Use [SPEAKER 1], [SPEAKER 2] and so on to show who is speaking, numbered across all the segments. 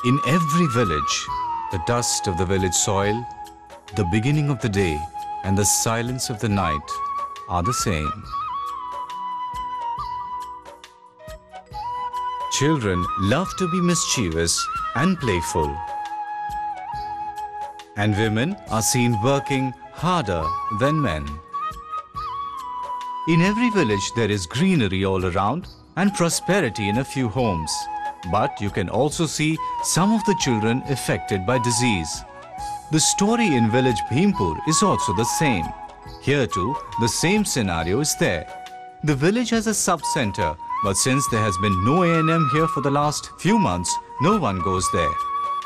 [SPEAKER 1] In every village, the dust of the village soil, the beginning of the day, and the silence of the night are the same. Children love to be mischievous and playful. And women are seen working harder than men. In every village, there is greenery all around and prosperity in a few homes. But you can also see some of the children affected by disease. The story in village Bhimpur is also the same. Here too, the same scenario is there. The village has a sub-center, but since there has been no A&M here for the last few months, no one goes there.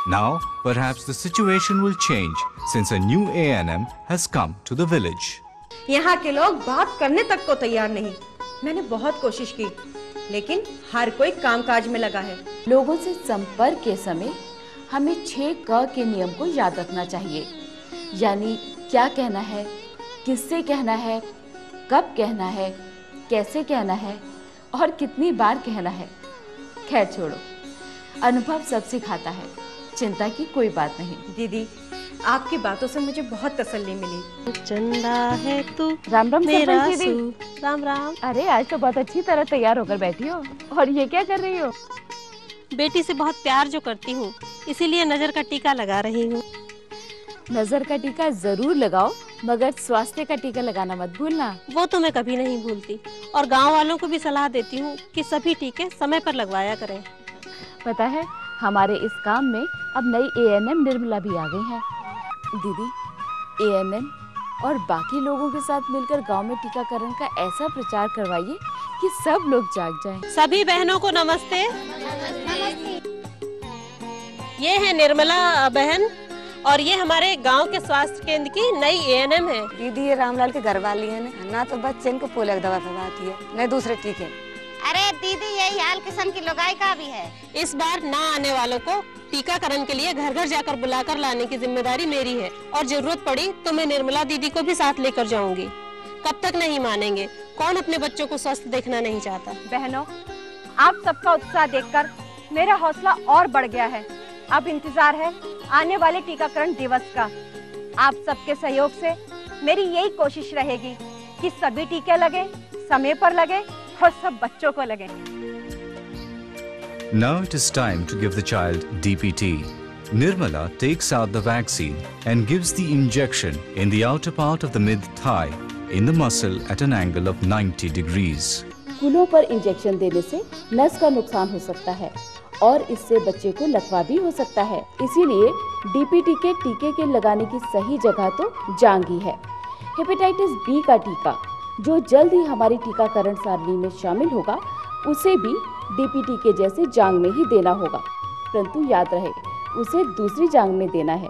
[SPEAKER 1] Now, perhaps the situation will change since a new A&M has come to the village.
[SPEAKER 2] यहाँ के लोग बात करने तक को तैयार नहीं। मैंने बहुत कोशिश की, लेकिन हर कोई कामकाज में लगा है।
[SPEAKER 3] लोगों से संपर्क के समय हमें 6 क के नियम को याद रखना चाहिए, यानी क्या कहना है, किससे कहना है, कब कहना है, कैसे कहना है और कितनी बार कहना है। खैर छोड़ो, अनुभव सब सिखाता है, चिंता की कोई बात नहीं।
[SPEAKER 2] दीदी, आपकी बातों से मुझे बहुत तसल्ली मिली।
[SPEAKER 4] चंदा है तू
[SPEAKER 3] राम राम
[SPEAKER 4] मेरा
[SPEAKER 3] सरपंच दीदी।
[SPEAKER 4] राम राम।
[SPEAKER 3] अरे आज तो बहुत अच्छी तरह तैयार होकर बैठी हो, और ये क्या कर रही हो?
[SPEAKER 4] बेटी से बहुत प्यार जो करती हूँ, इसीलिए नजर का टीका लगा रही हूँ।
[SPEAKER 3] नजर का टीका जरूर लगाओ, मगर स्वास्थ्य का टीका लगाना मत भूलना।
[SPEAKER 4] वो तो मैं कभी नहीं भूलती, और गांव वालों को भी सलाह देती हूँ कि सभी टीके समय पर लगवाया करें।
[SPEAKER 3] पता है, हमारे इस काम में अब नई A&M निर्मला भी आ गई है। दीदी, A&M और बाकी लोगों के साथ मिलकर गांव में टीकाकरण का ऐसा प्रचार करवाइए कि सब लोग जाग जाएं।
[SPEAKER 4] सभी बहनों को नमस्ते। ये है निर्मला बहन, और ये हमारे गांव के स्वास्थ्य केंद्र की नई A&M है।
[SPEAKER 5] दीदी, ये रामलाल के घर वाली है ना, तो बच्चे इनको पोलियो दवा करवाती है, न दूसरे टीके।
[SPEAKER 6] अरे दीदी, यही हाल किस्म की लोगाई का भी है।
[SPEAKER 4] इस बार ना आने वालों को टीकाकरण के लिए घर घर जाकर बुलाकर लाने की जिम्मेदारी मेरी है, और जरूरत पड़ी तो मैं निर्मला दीदी को भी साथ लेकर जाऊंगी। कब तक नहीं मानेंगे? कौन अपने बच्चों को स्वस्थ देखना नहीं चाहता?
[SPEAKER 2] बहनों, आप सबका उत्साह देखकर मेरा हौसला और बढ़ गया है। अब इंतजार है आने वाले टीकाकरण दिवस का। आप सबके सहयोग से मेरी यही कोशिश रहेगी कि सभी टीके लगे, समय पर लगे और सब बच्चों को लगे।
[SPEAKER 1] Now it is time to give the child DPT. Nirmala takes out the vaccine and gives the injection in the outer part of the mid-thigh in the muscle at an angle of 90 degrees.
[SPEAKER 3] फूलों पर injection देने से नस का नुकसान हो सकता है और इससे बच्चे को लकवा भी हो सकता है। इसीलिए DPT के टीके के लगाने की सही जगह तो जांघ ही है। हेपेटाइटिस B का टीका, जो जल्द ही हमारी टीकाकरण सारणी में शामिल होगा, उसे भी DPT के जैसे जांघ में ही देना होगा, परंतु याद रहे उसे दूसरी जांघ में देना है।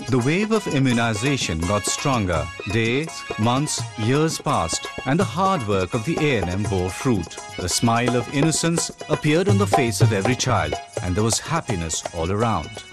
[SPEAKER 1] The wave of immunization got stronger. Days, months, years passed, and the hard work of the A&M bore fruit. The smile of innocence appeared on the face of every child, and there was happiness all around.